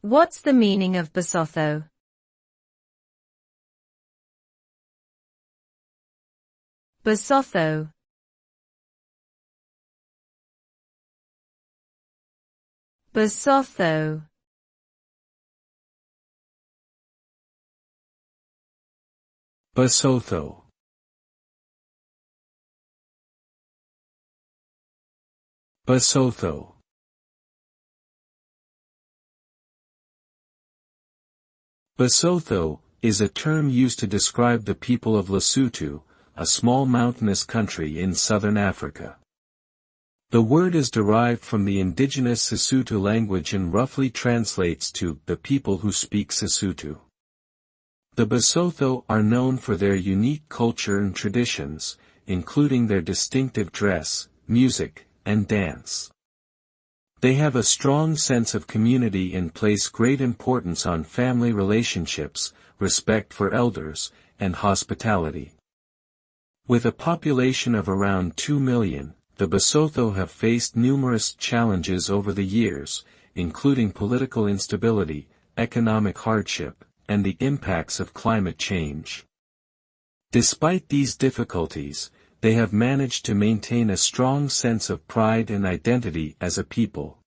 What's the meaning of Basotho? Basotho. Basotho. Basotho. Basotho. Basotho is a term used to describe the people of Lesotho, a small mountainous country in southern Africa. The word is derived from the indigenous Sesotho language and roughly translates to the people who speak Sesotho. The Basotho are known for their unique culture and traditions, including their distinctive dress, music, and dance. They have a strong sense of community and place great importance on family relationships, respect for elders, and hospitality. With a population of around 2 million, the Basotho have faced numerous challenges over the years, including political instability, economic hardship, and the impacts of climate change. Despite these difficulties, they have managed to maintain a strong sense of pride and identity as a people.